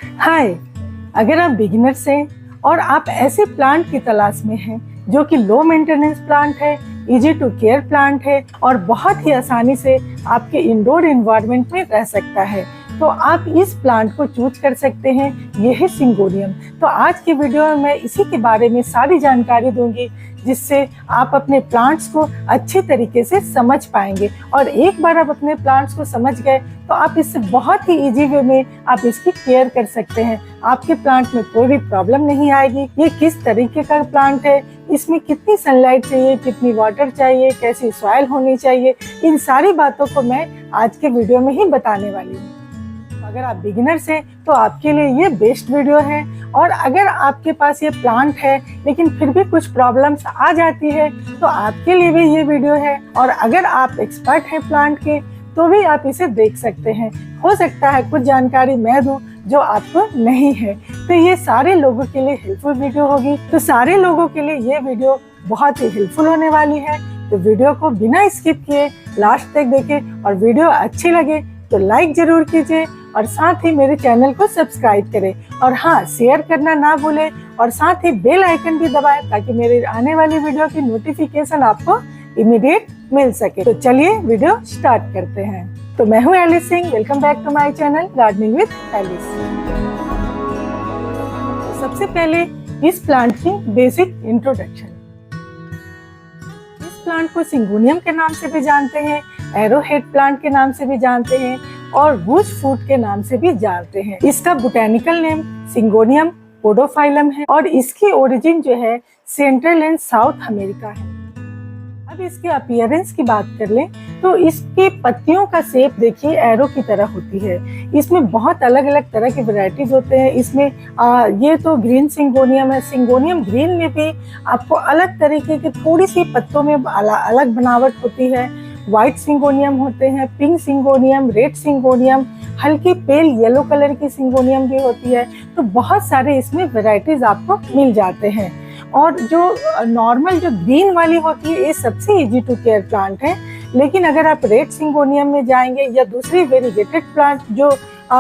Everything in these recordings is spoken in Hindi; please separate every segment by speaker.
Speaker 1: हाय, अगर आप बिगिनर्स हैं और आप ऐसे प्लांट की तलाश में हैं जो कि लो मेंटेनेंस प्लांट है, इजी टू केयर प्लांट है और बहुत ही आसानी से आपके इंडोर एनवायरनमेंट में रह सकता है, तो आप इस प्लांट को चूज कर सकते हैं। ये है सिंगोनियम। तो आज की वीडियो में मैं इसी के बारे में सारी जानकारी दूंगी, जिससे आप अपने प्लांट्स को अच्छे तरीके से समझ पाएंगे। और एक बार आप अपने प्लांट्स को समझ गए तो आप इससे बहुत ही इजी वे में आप इसकी केयर कर सकते हैं। आपके प्लांट में कोई भी प्रॉब्लम नहीं आएगी। ये किस तरीके का प्लांट है, इसमें कितनी सनलाइट चाहिए, कितनी वाटर चाहिए, कैसी सॉइल होनी चाहिए, इन सारी बातों को मैं आज के वीडियो में ही बताने वाली हूँ। अगर आप बिगिनर्स हैं तो आपके लिए ये बेस्ट वीडियो है। और अगर आपके पास ये प्लांट है लेकिन फिर भी कुछ प्रॉब्लम्स आ जाती है तो आपके लिए भी ये वीडियो है। और अगर आप एक्सपर्ट हैं प्लांट के तो भी आप इसे देख सकते हैं। हो सकता है कुछ जानकारी मैं दूं जो आपको नहीं है, तो ये सारे लोगों के लिए हेल्पफुल वीडियो होगी। तो सारे लोगों के लिए ये वीडियो बहुत ही हेल्पफुल होने वाली है। तो वीडियो को बिना स्किप किए लास्ट तक देखें और वीडियो अच्छी लगे तो लाइक जरूर कीजिए और साथ ही मेरे चैनल को सब्सक्राइब करें। और हाँ, शेयर करना ना भूलें और साथ ही बेल आइकन भी दबाएं ताकि मेरे आने वाली वीडियो की नोटिफिकेशन आपको इमीडिएट मिल सके। तो चलिए वीडियो स्टार्ट करते हैं। तो मैं हूँ Alice Singh. Welcome back to my channel gardening with Alice. सबसे पहले इस प्लांट की बेसिक इंट्रोडक्शन। इस प्लांट को सिंगोनियम के नाम से भी जानते हैं, एरोहेड प्लांट के नाम से भी जानते हैं और बुश फ्रूट के नाम से भी जानते हैं। इसका बोटेनिकल नेम सिंगोनियम पोडोफाइलम है और इसकी ओरिजिन जो है सेंट्रल एंड साउथ अमेरिका है। अब इसके अपीयरेंस की बात कर लें तो इसके पत्तियों का शेप देखिए एरो की तरह होती है। इसमें बहुत अलग अलग तरह के वैरायटीज होते हैं। इसमें ये तो ग्रीन सिंगोनियम है। सिंगोनियम ग्रीन में भी आपको अलग तरीके की थोड़ी सी पत्तों में अलग बनावट होती है। व्हाइट सिंगोनियम होते हैं, पिंक सिंगोनियम, रेड सिंगोनियम, हल्की पेल येलो कलर की सिंगोनियम भी होती है। तो बहुत सारे इसमें वैरायटीज आपको मिल जाते हैं। और जो नॉर्मल जो ग्रीन वाली होती है ये सबसे इजी टू केयर प्लांट है। लेकिन अगर आप रेड सिंगोनियम में जाएंगे या दूसरी वेरीगेटेड प्लांट जो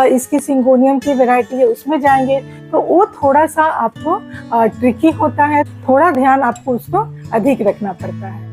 Speaker 1: इसकी सिंगोनियम की वैरायटी है उसमें जाएंगे तो वो थोड़ा सा आपको ट्रिकी होता है। थोड़ा ध्यान आपको उसको अधिक रखना पड़ता है।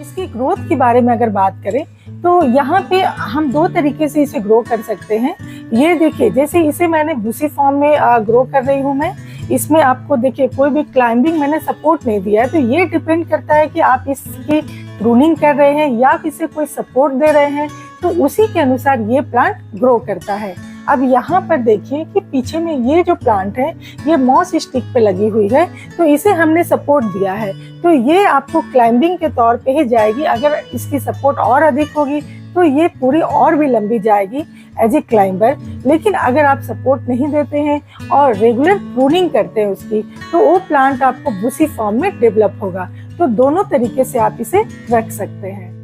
Speaker 1: इसकी ग्रोथ के बारे में अगर बात करें तो यहाँ पे हम दो तरीके से इसे ग्रो कर सकते हैं। ये देखिए, जैसे इसे मैंने बुशी फॉर्म में ग्रो कर रही हूँ मैं। इसमें आपको देखिए कोई भी क्लाइंबिंग मैंने सपोर्ट नहीं दिया है। तो ये डिपेंड करता है कि आप इसकी प्रूनिंग कर रहे हैं या इसे कोई सपोर्ट दे रहे हैं, तो उसी के अनुसार ये प्लांट ग्रो करता है। अब यहाँ पर देखिए कि पीछे में ये जो प्लांट है ये मॉस स्टिक पे लगी हुई है, तो इसे हमने सपोर्ट दिया है। तो ये आपको क्लाइंबिंग के तौर पे ही जाएगी। अगर इसकी सपोर्ट और अधिक होगी तो ये पूरी और भी लंबी जाएगी एज ए क्लाइंबर। लेकिन अगर आप सपोर्ट नहीं देते हैं और रेगुलर प्रूनिंग करते हैं उसकी, तो वो प्लांट आपको बुशी फॉर्म में डेवलप होगा। तो दोनों तरीके से आप इसे रख सकते हैं।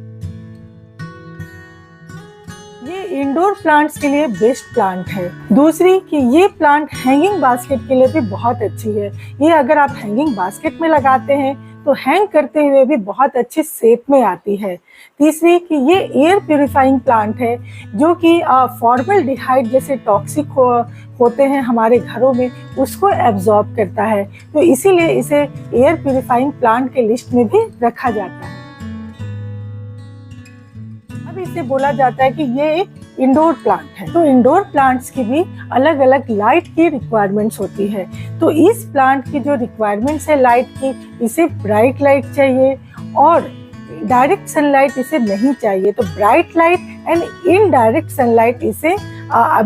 Speaker 1: ये इंडोर प्लांट्स के लिए बेस्ट प्लांट है। दूसरी कि ये प्लांट हैंगिंग बास्केट के लिए भी बहुत अच्छी है। ये अगर आप हैंगिंग बास्केट में लगाते हैं तो हैंग करते हुए भी बहुत अच्छे शेप में आती है। तीसरी कि ये एयर प्यूरिफाइंग प्लांट है, जो कि फॉर्मल्डिहाइड जैसे टॉक्सिक होते हैं हमारे घरों में, उसको एब्जॉर्ब करता है। तो इसीलिए इसे एयर प्यूरिफाइंग प्लांट के लिस्ट में भी रखा जाता है। अब इसे बोला जाता है कि ये एक इंडोर प्लांट है। तो इंडोर प्लांट्स की भी अलग अलग लाइट की रिक्वायरमेंट्स होती है। तो इस प्लांट की जो रिक्वायरमेंट्स है लाइट की, इसे ब्राइट लाइट चाहिए और डायरेक्ट सनलाइट इसे नहीं चाहिए। तो bright light and indirect sunlight इसे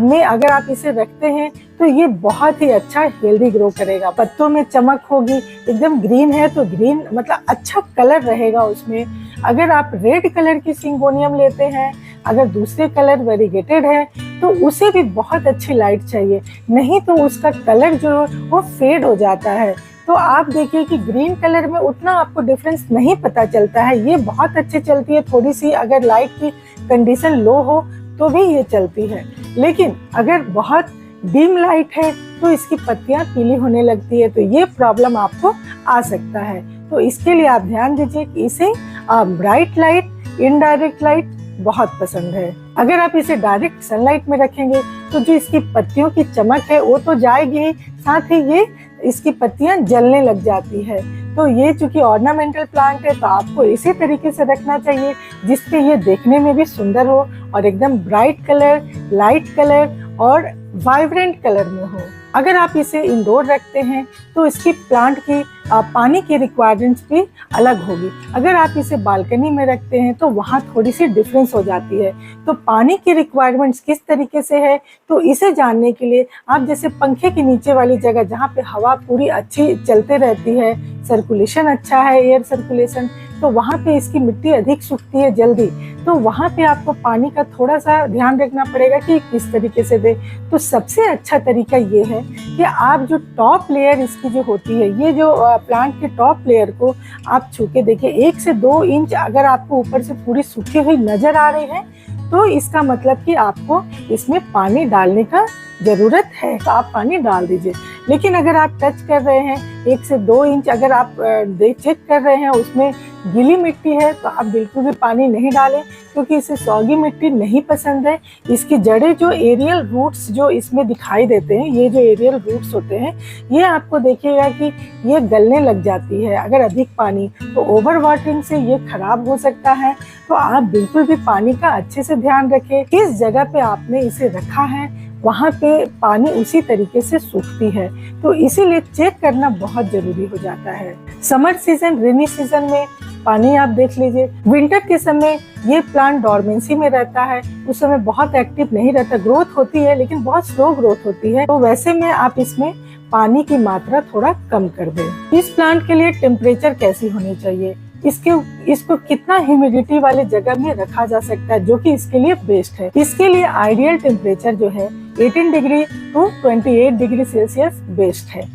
Speaker 1: में अगर आप इसे रखते हैं तो ये बहुत ही अच्छा हेल्दी ग्रो करेगा। पत्तों में चमक होगी, एकदम ग्रीन है तो ग्रीन मतलब अच्छा कलर रहेगा उसमें। अगर आप रेड कलर की सिंगोनियम लेते हैं, अगर दूसरे कलर वेरीगेटेड है तो उसे भी बहुत अच्छी लाइट चाहिए, नहीं तो उसका कलर जो वो फेड हो जाता है। तो आप देखिए कि ग्रीन कलर में उतना आपको डिफरेंस नहीं पता चलता है। ये बहुत अच्छी चलती है, थोड़ी सी अगर लाइट की कंडीशन लो हो तो भी ये चलती है। लेकिन अगर बहुत डिम लाइट है तो इसकी पत्तियां पीली होने लगती है, तो ये प्रॉब्लम आपको आ सकता है। तो इसके लिए आप ध्यान दीजिए कि इसे ब्राइट लाइट, इनडायरेक्ट लाइट बहुत पसंद है। अगर आप इसे डायरेक्ट सनलाइट में रखेंगे तो जो इसकी पत्तियों की चमक है वो तो जाएगी ही, साथ ही ये इसकी पत्तियां जलने लग जाती है। तो ये चूंकि ऑर्नामेंटल प्लांट है तो आपको इसी तरीके से रखना चाहिए जिससे ये देखने में भी सुंदर हो और एकदम ब्राइट कलर, लाइट कलर और वाइब्रेंट कलर में हो। अगर आप इसे इंडोर रखते हैं तो इसकी प्लांट की पानी की रिक्वायरमेंट्स भी अलग होगी। अगर आप इसे बालकनी में रखते हैं तो वहाँ थोड़ी सी डिफरेंस हो जाती है। तो पानी की रिक्वायरमेंट्स किस तरीके से है तो इसे जानने के लिए आप जैसे पंखे के नीचे वाली जगह जहाँ पे हवा पूरी अच्छी चलते रहती है, सर्कुलेशन अच्छा है, एयर सर्कुलेशन, तो वहाँ पे इसकी मिट्टी अधिक सूखती है जल्दी, तो वहाँ पे आपको पानी का थोड़ा सा ध्यान रखना पड़ेगा कि किस तरीके से दे। तो सबसे अच्छा तरीका ये है कि आप जो टॉप लेयर इसकी जो होती है, ये जो प्लांट के टॉप लेयर को आप छू के देखिए, 1 से 2 इंच अगर आपको ऊपर से पूरी सूखी हुई नजर आ रही है तो इसका मतलब कि आपको इसमें पानी डालने का जरूरत है, तो आप पानी डाल दीजिए। लेकिन अगर आप टच कर रहे हैं 1 से 2 इंच, अगर आप चेक कर रहे हैं उसमें गीली मिट्टी है तो आप बिल्कुल भी पानी नहीं डालें, क्योंकि इसे सौगी मिट्टी नहीं पसंद है। इसकी जड़ें जो एरियल रूट्स जो इसमें दिखाई देते हैं, ये जो एरियल रूट्स होते हैं, ये आपको देखिएगा कि ये गलने लग जाती है अगर अधिक पानी, तो ओवर वाटरिंग से ये खराब हो सकता है। तो आप बिल्कुल भी पानी का अच्छे से ध्यान रखें। किस जगह पे आपने इसे रखा है वहाँ पे पानी उसी तरीके से सूखती है, तो इसीलिए चेक करना बहुत जरूरी हो जाता है। समर सीजन, रेनी सीजन में पानी आप देख लीजिए। विंटर के समय ये प्लांट डॉर्मेंसी में रहता है, उस समय बहुत एक्टिव नहीं रहता, ग्रोथ होती है लेकिन बहुत स्लो ग्रोथ होती है, तो वैसे में आप इसमें पानी की मात्रा थोड़ा कम कर दें। इस प्लांट के लिए टेम्परेचर कैसी होनी चाहिए, इसको कितना ह्यूमिडिटी वाली जगह में रखा जा सकता है जो कि इसके लिए बेस्ट है। इसके लिए आइडियल टेम्परेचर जो है 18 degree to 28 degree Celsius best है।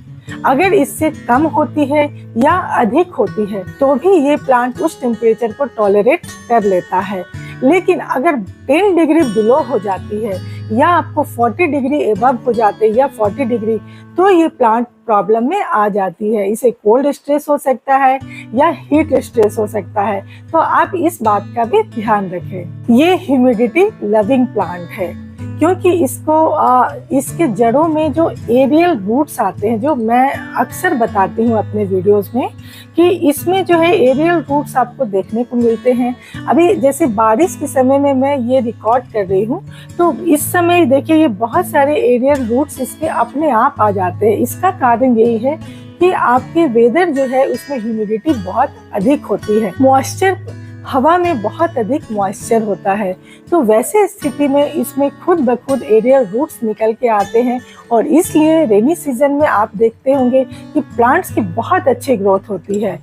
Speaker 1: अगर इससे कम होती है या अधिक होती है तो भी ये प्लांट उस टेम्परेचर को टॉलरेट कर लेता है। लेकिन अगर 10 डिग्री बिलो हो जाती है या आपको 40 डिग्री एबव हो जाते हैं या 40 डिग्री, तो ये प्लांट प्रॉब्लम में आ जाती है। इसे कोल्ड स्ट्रेस हो सकता है या हीट स्ट्रेस हो सकता है, तो आप इस बात का भी ध्यान रखें। ये ह्यूमिडिटी लविंग प्लांट है क्योंकि इसके जड़ों में जो एरियल रूट्स आते हैं, जो मैं अक्सर बताती हूँ अपने वीडियोस में कि इसमें जो है एरियल रूट्स आपको देखने को मिलते हैं। अभी जैसे बारिश के समय में मैं ये रिकॉर्ड कर रही हूँ तो इस समय देखिए ये बहुत सारे एरियल रूट्स इसके अपने आप आ जाते हैं। इसका कारण यही है कि आपके वेदर जो है उसमें ह्यूमिडिटी बहुत अधिक होती है, मॉइस्चर, हवा में बहुत अधिक मॉइस्चर होता है, तो वैसे स्थिति में इसमें खुद ब खुद एरियल रूट्स निकल के आते हैं और इसलिए रेनी सीजन में आप देखते होंगे कि प्लांट्स की बहुत अच्छी ग्रोथ होती है।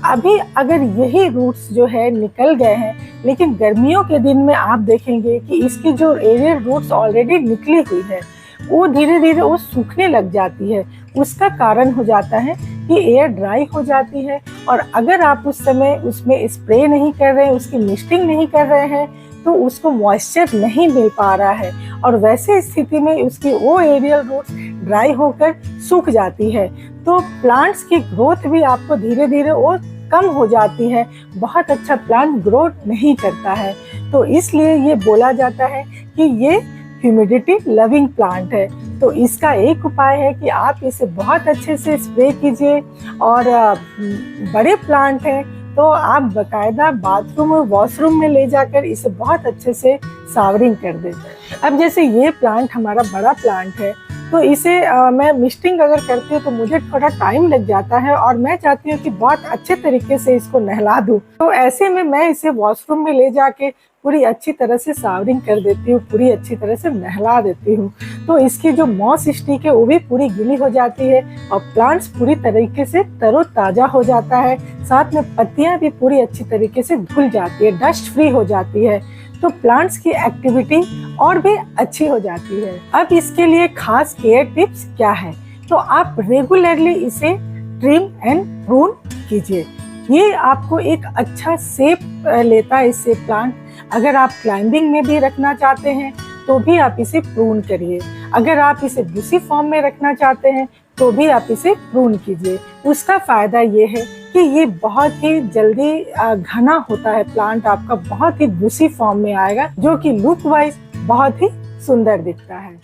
Speaker 1: अभी अगर यही रूट्स जो है निकल गए हैं, लेकिन गर्मियों के दिन में आप देखेंगे कि इसकी जो एरियल रूट्स ऑलरेडी निकली हुई है वो धीरे धीरे वो सूखने लग जाती है। उसका कारण हो जाता है कि एयर ड्राई हो जाती है और अगर आप उस समय उसमें स्प्रे नहीं कर रहे हैं, उसकी मिस्टिंग नहीं कर रहे हैं, तो उसको मॉइस्चर नहीं मिल पा रहा है और वैसे स्थिति में उसकी वो एरियल रूट्स ड्राई होकर सूख जाती है, तो प्लांट्स की ग्रोथ भी आपको धीरे धीरे वो कम हो जाती है, बहुत अच्छा प्लांट ग्रोथ नहीं करता है। तो इसलिए ये बोला जाता है कि ये ह्यूमिडिटी लविंग प्लांट है। तो इसका एक उपाय है कि आप इसे बहुत अच्छे से स्प्रे कीजिए और बड़े प्लांट हैं तो आप बकायदा बाथरूम और वॉशरूम में ले जाकर इसे बहुत अच्छे से सावरिंग कर दें। अब जैसे ये प्लांट हमारा बड़ा प्लांट है तो इसे मैं मिस्टिंग अगर करती हूँ तो मुझे थोड़ा टाइम लग जाता है और मैं चाहती हूँ कि बहुत अच्छे तरीके से इसको नहला दूँ, तो ऐसे में मैं इसे वॉशरूम में ले जाके पूरी अच्छी तरह से सावरिंग कर देती हूँ, पूरी अच्छी तरह से नहला देती हूँ, तो इसकी जो मॉस स्टिक है वो भी पूरी गीली हो जाती है और प्लांट्स पूरी तरीके से तरोताजा हो जाता है, साथ में पत्तियां भी पूरी अच्छी तरीके से धुल जाती है, डस्ट फ्री हो जाती है, तो प्लांट्स की एक्टिविटी और भी अच्छी हो जाती है। अब इसके लिए खास केयर टिप्स क्या है, तो आप रेगुलरली इसे ट्रिम एंड प्रून कीजिए। ये आपको एक अच्छा शेप लेता है इससे प्लांट। अगर आप क्लाइंबिंग में भी रखना चाहते हैं तो भी आप इसे प्रून करिए, अगर आप इसे बुशी फॉर्म में रखना चाहते हैं तो भी आप इसे प्रून कीजिए। उसका फायदा ये है कि ये बहुत ही जल्दी घना होता है, प्लांट आपका बहुत ही बुशी फॉर्म में आएगा जो कि लुक वाइज बहुत ही सुंदर दिखता है।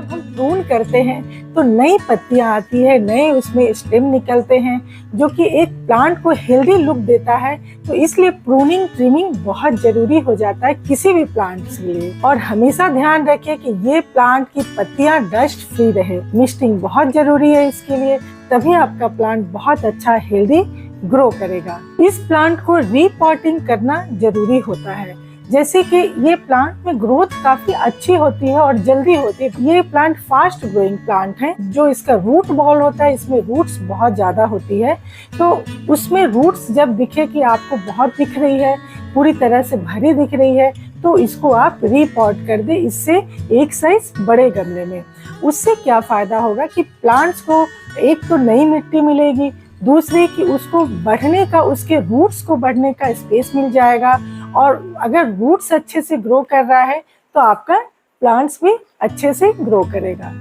Speaker 1: जब हम प्रून करते हैं तो नई पत्तियां आती है, नए उसमें स्टेम निकलते हैं, जो कि एक प्लांट को हेल्दी लुक देता है। तो इसलिए प्रूनिंग ट्रिमिंग बहुत जरूरी हो जाता है किसी भी प्लांट के लिए। और हमेशा ध्यान रखें कि ये प्लांट की पत्तियां डस्ट फ्री रहे। मिस्टिंग बहुत जरूरी है इसके लिए, तभी आपका प्लांट बहुत अच्छा हेल्दी ग्रो करेगा। इस प्लांट को रीपॉटिंग करना जरूरी होता है, जैसे कि ये प्लांट में ग्रोथ काफी अच्छी होती है और जल्दी होती है। ये प्लांट फास्ट ग्रोइंग प्लांट है। जो इसका रूट बॉल होता है, इसमें रूट्स बहुत ज्यादा होती है। तो उसमें रूट्स जब दिखे कि आपको बहुत दिख रही है, पूरी तरह से भरी दिख रही है, तो इसको आप रीपॉट कर दे, इससे एक साइज बड़े गमले में। उससे क्या फायदा होगा कि प्लांट्स को एक तो नई मिट्टी मिलेगी, दूसरे कि उसको बढ़ने का, उसके रूट्स को बढ़ने का स्पेस मिल जाएगा। और अगर रूट्स अच्छे से ग्रो कर रहा है तो आपका प्लांट्स भी अच्छे से ग्रो करेगा।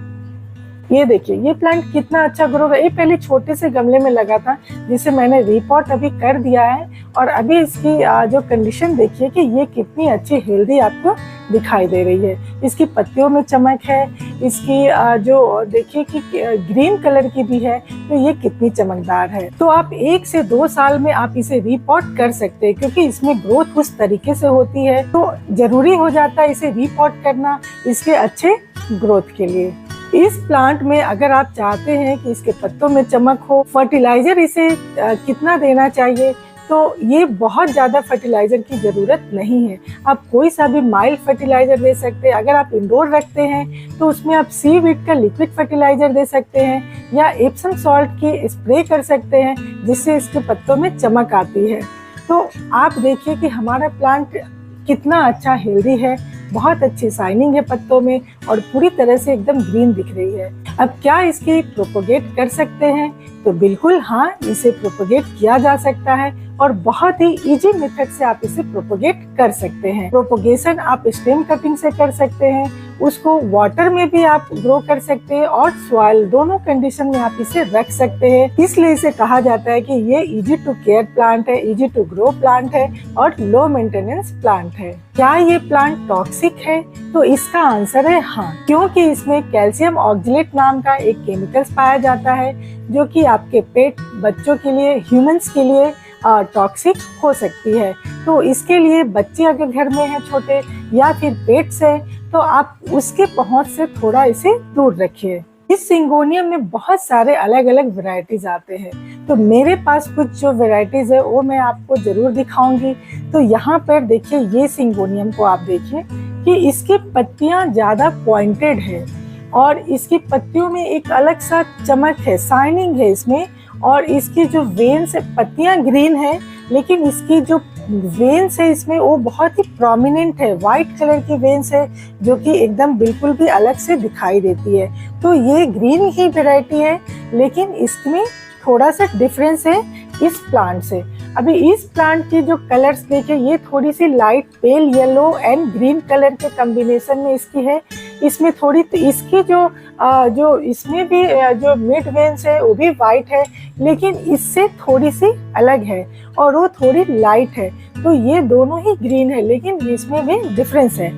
Speaker 1: ये देखिए ये प्लांट कितना अच्छा ग्रो कर, ये पहले छोटे से गमले में लगा था, जिसे मैंने रीपॉट अभी कर दिया है। और अभी इसकी जो कंडीशन देखिए कि ये कितनी अच्छी हेल्दी आपको दिखाई दे रही है। इसकी पत्तियों में चमक है, इसकी जो देखिए कि ग्रीन कलर की भी है, तो ये कितनी चमकदार है। तो आप 1 से 2 साल में आप इसे रीपॉट कर सकते हैं, क्योंकि इसमें ग्रोथ उस तरीके से होती है। तो जरूरी हो जाता है इसे रीपॉट करना इसके अच्छे ग्रोथ के लिए। इस प्लांट में अगर आप चाहते हैं कि इसके पत्तों में चमक हो, फर्टिलाइजर इसे कितना देना चाहिए, तो ये बहुत ज़्यादा फर्टिलाइजर की ज़रूरत नहीं है। आप कोई सा भी माइल्ड फर्टिलाइजर दे सकते हैं। अगर आप इंडोर रखते हैं तो उसमें आप सीवीड का लिक्विड फर्टिलाइजर दे सकते हैं, या एप्सम सॉल्ट की स्प्रे कर सकते हैं, जिससे इसके पत्तों में चमक आती है। तो आप देखिए कि हमारा प्लांट कितना अच्छा हेल्दी है, बहुत अच्छी शाइनिंग है पत्तों में, और पूरी तरह से एकदम ग्रीन दिख रही है। अब क्या इसकी प्रोपोगेट कर सकते हैं? तो बिल्कुल हाँ, इसे प्रोपोगेट किया जा सकता है, और बहुत ही इजी मेथड से आप इसे प्रोपोगेट कर सकते हैं। प्रोपोगेशन आप स्टेम कटिंग से कर सकते हैं, उसको वाटर में भी आप ग्रो कर सकते हैं, और सॉइल, दोनों कंडीशन में आप इसे रख सकते हैं। इसलिए इसे कहा जाता है कि ये इजी टू केयर प्लांट है, इजी टू ग्रो प्लांट है, और लो मेंटेनेंस प्लांट है। क्या ये प्लांट टॉक्सिक है? तो इसका आंसर है हाँ, क्योंकि इसमें कैल्शियम ऑक्जेलेट नाम का एक केमिकल्स पाया जाता है, जो कि आपके पेट, बच्चों के लिए, ह्यूमंस के लिए टॉक्सिक हो सकती है। तो इसके लिए बच्चे अगर घर में हैं छोटे, या फिर पेट्स है, तो आप उसके पहुंच से थोड़ा इसे दूर रखिए। इस सिंगोनियम में बहुत सारे अलग अलग वैरायटीज आते हैं, तो मेरे पास कुछ जो वैरायटीज है वो मैं आपको जरूर दिखाऊंगी। तो यहाँ पर देखिए, ये सिंगोनियम को आप देखिए कि इसकी पत्तियां ज्यादा पॉइंटेड है, और इसकी पत्तियों में एक अलग सा चमक है, शाइनिंग है इसमें। और इसकी जो वेन्स है, पत्तियां ग्रीन है, लेकिन इसकी जो वेन्स है इसमें वो बहुत ही प्रोमिनेंट है, वाइट कलर की वेन्स है, जो कि एकदम बिल्कुल भी अलग से दिखाई देती है। तो ये ग्रीन ही वैरायटी है, लेकिन इसमें थोड़ा सा डिफरेंस है इस प्लांट से। अभी इस प्लांट की जो कलर्स देखिए, ये थोड़ी सी light pale yellow and green colour के कॉम्बिनेशन में इसकी है। इसमें थोड़ी इसकी जो इसमें भी जो मिड वेन्स है वो भी वाइट है, लेकिन इससे थोड़ी सी अलग है, और वो थोड़ी लाइट है। तो ये दोनों ही ग्रीन है, लेकिन इसमें भी डिफरेंस है।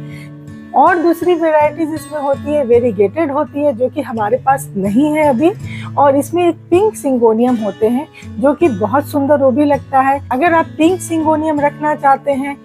Speaker 1: और दूसरी वेराइटीज इसमें होती है, वेरीगेटेड होती है, जो कि हमारे पास नहीं है अभी। और इसमें एक पिंक सिंगोनियम होते हैं, जो कि बहुत सुंदर वो भी लगता है। अगर आप पिंक सिंगोनियम रखना चाहते हैं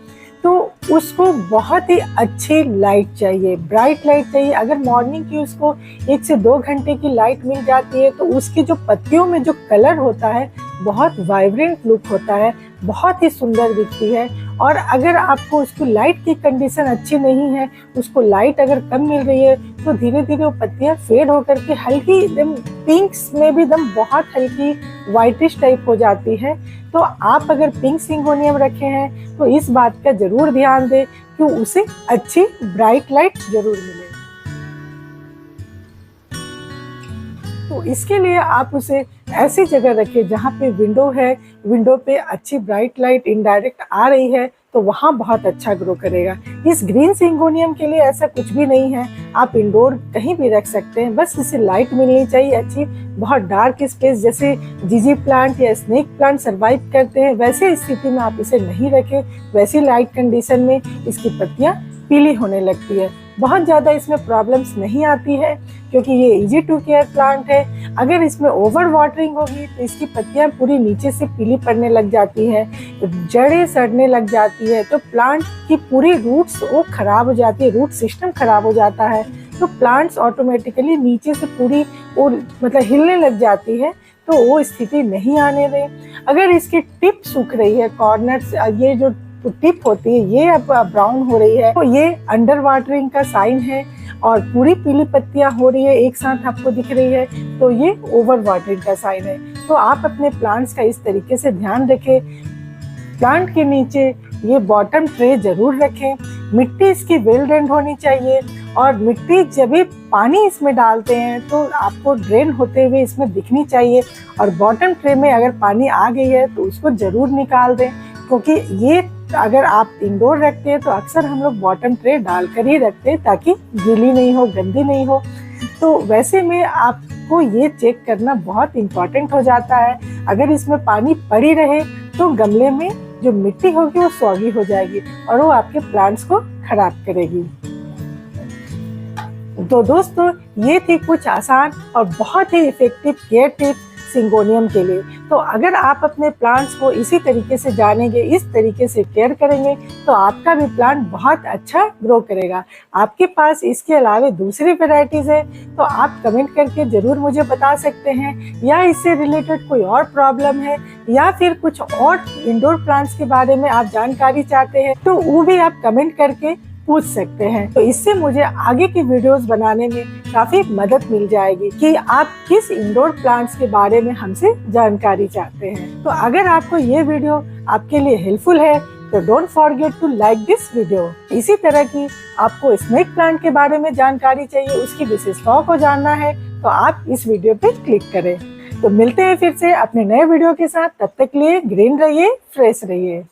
Speaker 1: तो उसको बहुत ही अच्छी लाइट चाहिए, ब्राइट लाइट चाहिए। अगर मॉर्निंग की उसको 1 से 2 घंटे की लाइट मिल जाती है, तो उसकी जो पत्तियों में जो कलर होता है बहुत वाइब्रेंट लुक होता है, बहुत ही सुंदर दिखती है। और अगर आपको उसको लाइट की कंडीशन अच्छी नहीं है, उसको लाइट अगर कम मिल रही है, तो धीरे धीरे वो पत्तियां फेड होकर के हल्की एकदम पिंक्स में भी एकदम बहुत हल्की वाइटिश टाइप हो जाती है। तो आप अगर पिंक सिंगोनियम रखे हैं तो इस बात का जरूर ध्यान दें कि उसे अच्छी ब्राइट लाइट जरूर मिले। तो इसके लिए आप उसे ऐसी जगह रखें जहाँ पे विंडो है, विंडो पे अच्छी ब्राइट लाइट इनडायरेक्ट आ रही है, तो वहाँ बहुत अच्छा ग्रो करेगा। इस ग्रीन सिंगोनियम के लिए ऐसा कुछ भी नहीं है, आप इंडोर कहीं भी रख सकते हैं, बस इसे लाइट मिलनी चाहिए अच्छी। बहुत डार्क स्पेस जैसे जीजी प्लांट या स्नेक प्लांट सर्वाइव करते हैं, वैसे स्थिति में आप इसे नहीं रखें। वैसी लाइट कंडीशन में इसकी पत्तियाँ पीली होने लगती है। बहुत ज़्यादा इसमें प्रॉब्लम्स नहीं आती है क्योंकि ये इजी टू केयर प्लांट है। अगर इसमें ओवर वाटरिंग होगी तो इसकी पत्तियां पूरी नीचे से पीली पड़ने लग जाती हैं, जड़ें सड़ने लग जाती है, तो प्लांट की पूरी रूट्स वो खराब हो जाती है, रूट सिस्टम खराब हो जाता है, तो प्लांट्स ऑटोमेटिकली नीचे से पूरी वो मतलब हिलने लग जाती है। तो वो स्थिति नहीं आने दें। अगर इसकी टिप सूख रही है, कॉर्नर्स, ये जो टिप होती है ये अब ब्राउन हो रही है, तो ये अंडर वाटरिंग का साइन है। और पूरी पीली पत्तियां हो रही है एक साथ आपको दिख रही है, तो ये ओवर वाटरिंग का साइन है। तो आप अपने प्लांट्स का इस तरीके से ध्यान रखें। प्लांट के नीचे ये बॉटम ट्रे जरूर रखें। मिट्टी इसकी वेल ड्रेन होनी चाहिए, और मिट्टी जब भी पानी इसमें डालते हैं तो आपको ड्रेन होते हुए इसमें दिखनी चाहिए। और बॉटम ट्रे में अगर पानी आ गई है तो उसको जरूर निकाल दें, क्योंकि ये अगर आप इंडोर रखते हैं तो अक्सर हम लोग बॉटम ट्रे डालकर ही रखते हैं ताकि गीली नहीं हो, गंदी नहीं हो। तो वैसे में आपको ये चेक करना बहुत इम्पोर्टेंट हो जाता है। अगर इसमें पानी पड़ी रहे तो गमले में जो मिट्टी होगी वो सॉगी हो जाएगी और वो आपके प्लांट्स को खराब करेगी। तो दोस्तों, ये थी कुछ आसान और बहुत ही इफेक्टिव केयर टिप्स सिंगोनियम के लिए। तो अगर आप अपने प्लांट्स को इसी तरीके से जानेंगे, इस तरीके से केयर करेंगे, तो आपका भी प्लांट बहुत अच्छा ग्रो करेगा। आपके पास इसके अलावा दूसरी वेराइटीज है तो आप कमेंट करके जरूर मुझे बता सकते हैं, या इससे रिलेटेड कोई और प्रॉब्लम है, या फिर कुछ और इंडोर प्लांट्स के बारे में आप जानकारी चाहते हैं तो वो भी आप कमेंट करके पूछ सकते हैं। तो इससे मुझे आगे की वीडियोस बनाने में काफी मदद मिल जाएगी कि आप किस इंडोर प्लांट्स के बारे में हमसे जानकारी चाहते हैं। तो अगर आपको ये वीडियो आपके लिए हेल्पफुल है तो don't forget to like this video. इसी तरह की आपको स्नेक प्लांट के बारे में जानकारी चाहिए, उसकी विशेषताओं को जानना है, तो आप इस वीडियो पे क्लिक करें। तो मिलते हैं फिर से अपने नए वीडियो के साथ। तब तक के लिए ग्रीन रहिए, फ्रेश रहिए।